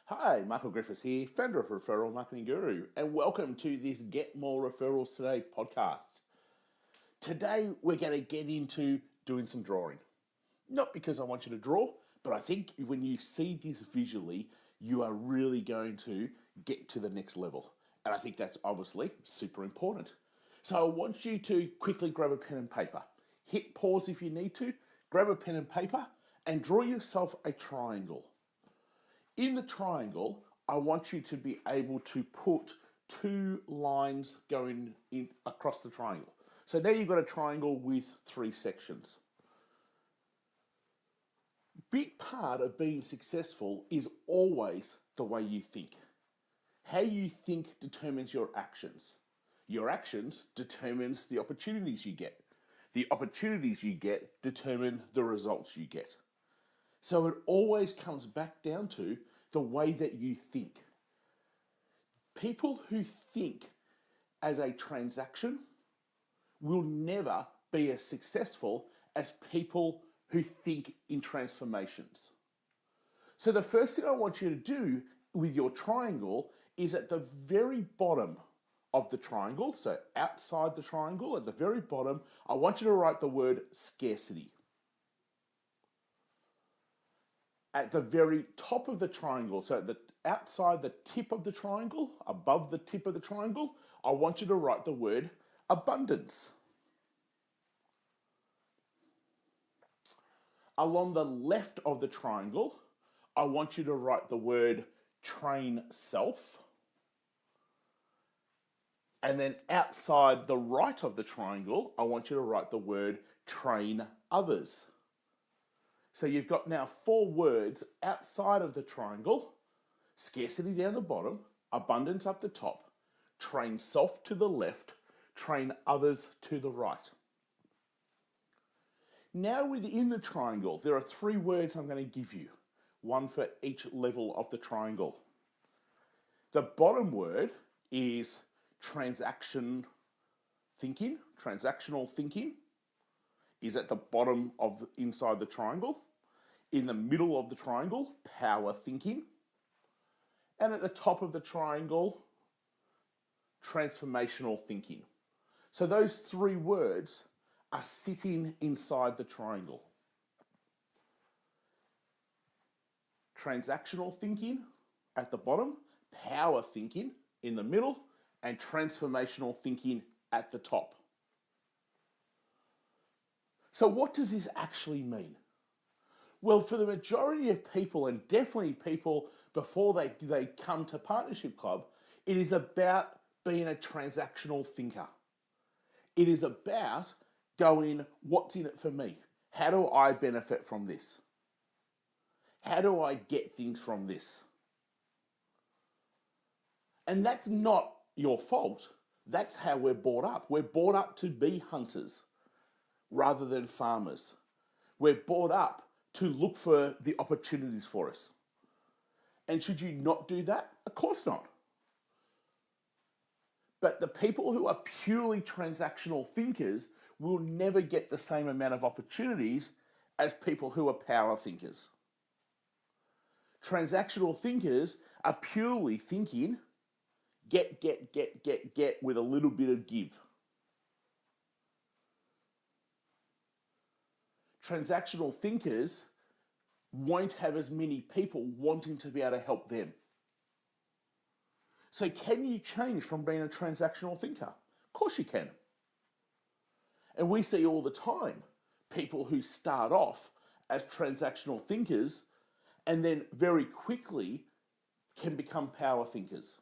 Hi, Michael Griffiths here, founder of Referral Marketing Guru, and welcome to this Get More Referrals Today podcast. Today, we're going to get into doing some drawing. Not because I want you to draw, but I think when you see this visually, you are really going to get to the next level. And I think that's obviously super important. So I want you to quickly grab a pen and paper. Hit pause if you need to, grab a pen and paper, and draw yourself a triangle. In the triangle, I want you to be able to put two lines going in across the triangle. So now you've got a triangle with three sections. Big part of being successful is always the way you think. How you think determines your actions. Your actions determines the opportunities you get. The opportunities you get determine the results you get. So it always comes back down to the way that you think. People who think as a transaction will never be as successful as people who think in transformations. So the first thing I want you to do with your triangle is at the very bottom of the triangle, so outside the triangle, at the very bottom, I want you to write the word scarcity. At the very top of the triangle, so outside the tip of the triangle, above the tip of the triangle, I want you to write the word abundance. Along the left of the triangle, I want you to write the word train self. And then outside the right of the triangle, I want you to write the word train others. So you've got now four words outside of the triangle: scarcity down the bottom, abundance up the top, train self to the left, train others to the right. Now within the triangle, there are three words I'm going to give you, one for each level of the triangle. The bottom word is transactional thinking is at the bottom of inside the triangle. In the middle of the triangle, power thinking. And at the top of the triangle, transformational thinking. So those three words are sitting inside the triangle. Transactional thinking at the bottom, power thinking in the middle, and transformational thinking at the top. So what does this actually mean? Well, for the majority of people, and definitely people before they come to Partnership Club, it is about being a transactional thinker. It is about going, what's in it for me? How do I benefit from this? How do I get things from this? And that's not your fault. That's how we're brought up. We're brought up to be hunters rather than farmers. We're brought up to look for the opportunities for us. And should you not do that? Of course not. But the people who are purely transactional thinkers will never get the same amount of opportunities as people who are power thinkers. Transactional thinkers are purely thinking get with a little bit of give. Transactional thinkers won't have as many people wanting to be able to help them. So can you change from being a transactional thinker? Of course you can. And we see all the time people who start off as transactional thinkers and then very quickly can become power thinkers.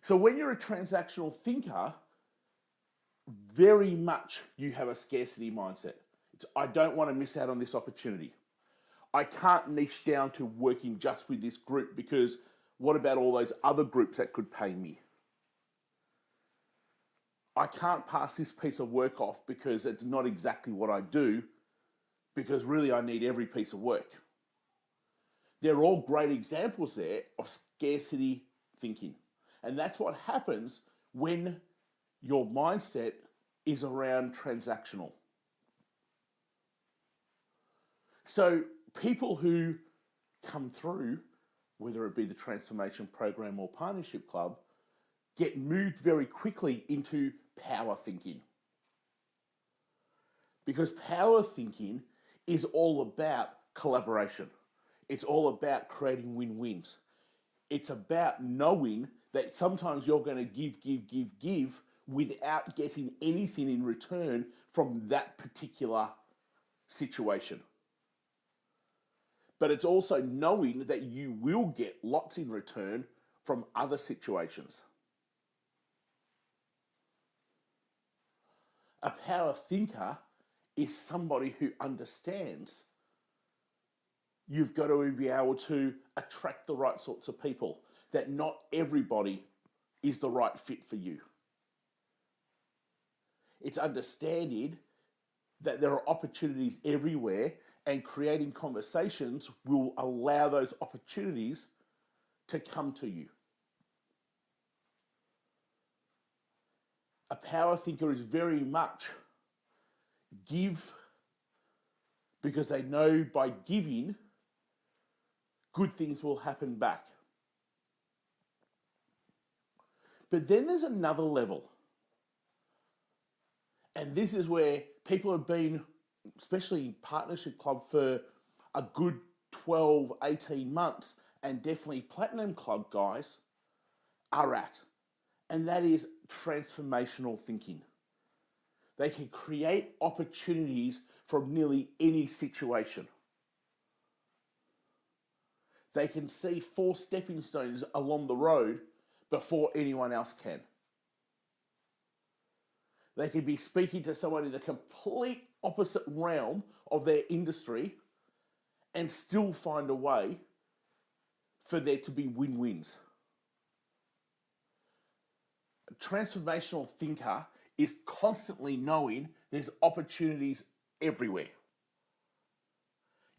So when you're a transactional thinker, very much you have a scarcity mindset. It's, I don't want to miss out on this opportunity. I can't niche down to working just with this group because what about all those other groups that could pay me? I can't pass this piece of work off because it's not exactly what I do, because really I need every piece of work. They're all great examples there of scarcity thinking. And that's what happens when your mindset is around transactional. So people who come through, whether it be the transformation program or partnership club, get moved very quickly into power thinking. Because power thinking is all about collaboration. It's all about creating win-wins. It's about knowing that sometimes you're going to give without getting anything in return from that particular situation. But it's also knowing that you will get lots in return from other situations. A power thinker is somebody who understands you've got to be able to attract the right sorts of people, that not everybody is the right fit for you. It's understanding that there are opportunities everywhere, and creating conversations will allow those opportunities to come to you. A power thinker is very much give, because they know by giving, good things will happen back. But then there's another level. And this is where people have been, especially Partnership Club, for a good 12, 18 months, and definitely Platinum Club guys are at. And that is transformational thinking. They can create opportunities from nearly any situation. They can see 4 stepping stones along the road before anyone else can. They can be speaking to someone in the complete opposite realm of their industry and still find a way for there to be win-wins. A transformational thinker is constantly knowing there's opportunities everywhere.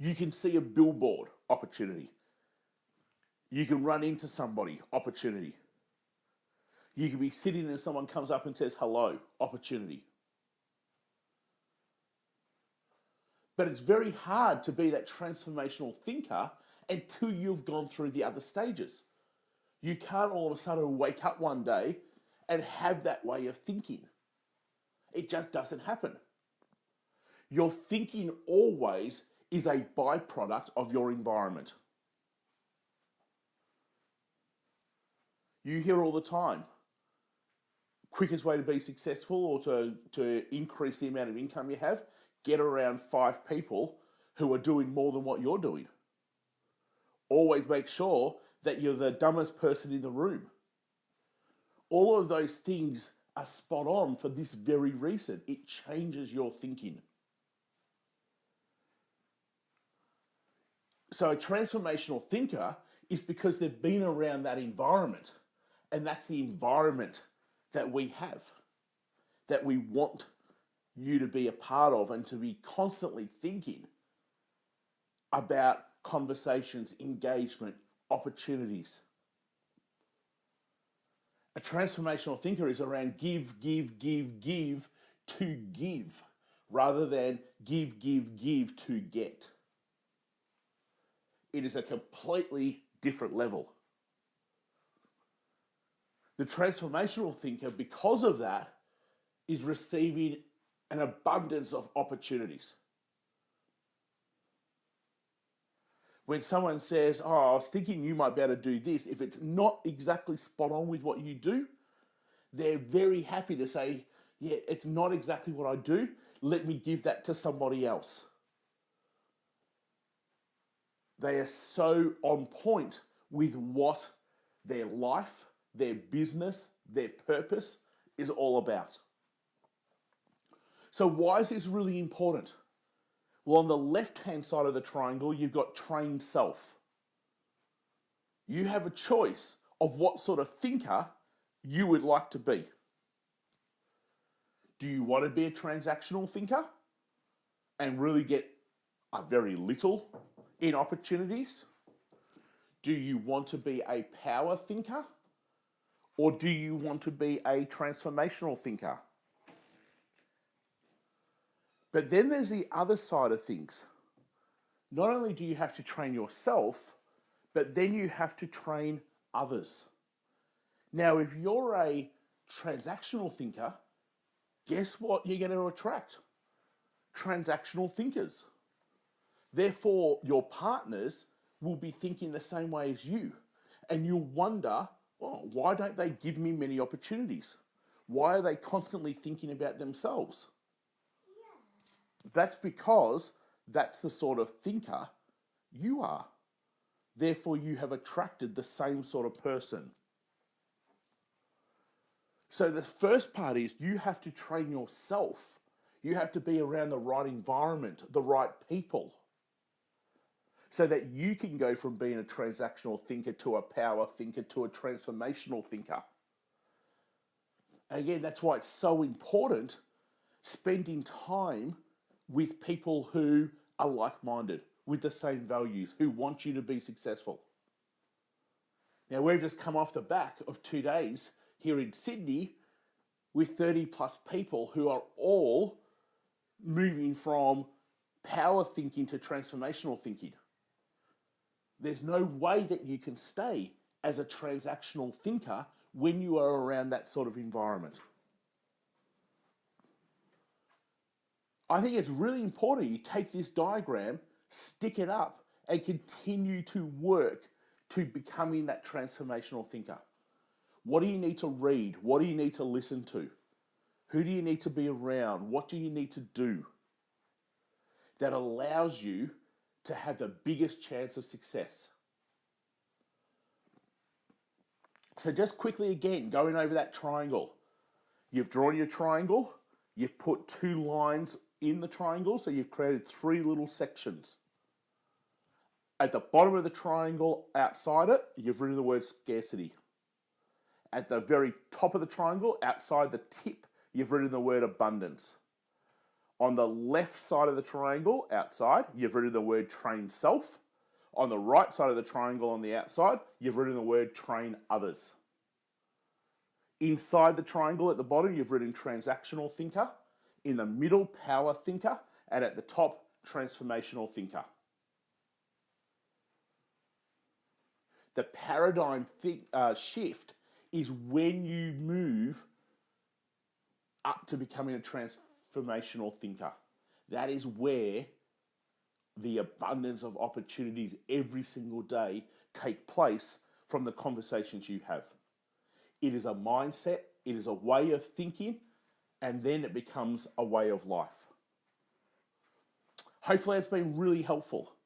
You can see a billboard, opportunity. You can run into somebody, opportunity. You can be sitting and someone comes up and says hello, opportunity. But it's very hard to be that transformational thinker until you've gone through the other stages. You can't all of a sudden wake up one day and have that way of thinking. It just doesn't happen. Your thinking always is a byproduct of your environment. You hear all the time, quickest way to be successful or to increase the amount of income you have, get around 5 people who are doing more than what you're doing. Always make sure that you're the dumbest person in the room. All of those things are spot on for this very reason. It changes your thinking. So a transformational thinker is because they've been around that environment, and that's the environment that we have, that we want you to be a part of and to be constantly thinking about conversations, engagement, opportunities. A transformational thinker is around give to give, rather than give to get. It is a completely different level. The transformational thinker, because of that, is receiving an abundance of opportunities. When someone says, I was thinking you might be able to do this, if it's not exactly spot on with what you do, they're very happy to say, yeah, it's not exactly what I do. Let me give that to somebody else. They are so on point with what their life, their business, their purpose is all about. So why is this really important? Well, on the left-hand side of the triangle, you've got trained self. You have a choice of what sort of thinker you would like to be. Do you want to be a transactional thinker and really get a very little in opportunities? Do you want to be a power thinker? Or do you want to be a transformational thinker? But then there's the other side of things. not only do you have to train yourself, but then you have to train others. Now, if you're a transactional thinker, guess what you're going to attract? Transactional thinkers. Therefore, your partners will be thinking the same way as you. And you'll wonder, oh, why don't they give me many opportunities? Why are they constantly thinking about themselves? That's because that's the sort of thinker you are. Therefore, you have attracted the same sort of person. So the first part is you have to train yourself. You have to be around the right environment, the right people, so that you can go from being a transactional thinker to a power thinker to a transformational thinker. And again, that's why it's so important spending time with people who are like-minded, with the same values, who want you to be successful. Now, we've just come off the back of 2 days here in Sydney with 30 plus people who are all moving from power thinking to transformational thinking. There's no way that you can stay as a transactional thinker when you are around that sort of environment. I think it's really important you take this diagram, stick it up, and continue to work to becoming that transformational thinker. What do you need to read? What do you need to listen to? Who do you need to be around? What do you need to do that allows you to have the biggest chance of success? So just quickly again, going over that triangle. You've drawn your triangle. You've put 2 lines in the triangle, so you've created 3 little sections. At the bottom of the triangle, outside it, you've written the word scarcity. At the very top of the triangle, outside the tip, you've written the word abundance. On the left side of the triangle, outside, you've written the word train self. On the right side of the triangle on the outside, you've written the word train others. Inside the triangle at the bottom, you've written transactional thinker. In the middle, power thinker. And at the top, transformational thinker. The paradigm shift is when you move up to becoming a transformational thinker. That is where the abundance of opportunities every single day take place from the conversations you have. It is a mindset, it is a way of thinking, and then it becomes a way of life. Hopefully it's been really helpful.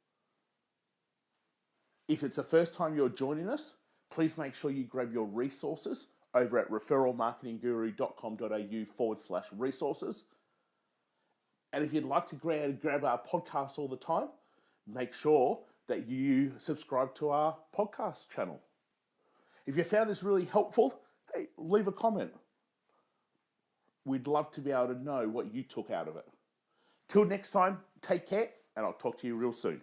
If it's the first time you're joining us, please make sure you grab your resources over at referralmarketingguru.com.au/resources. And if you'd like to grab our podcast all the time, make sure that you subscribe to our podcast channel. If you found this really helpful, hey, leave a comment. We'd love to be able to know what you took out of it. Till next time, take care, and I'll talk to you real soon.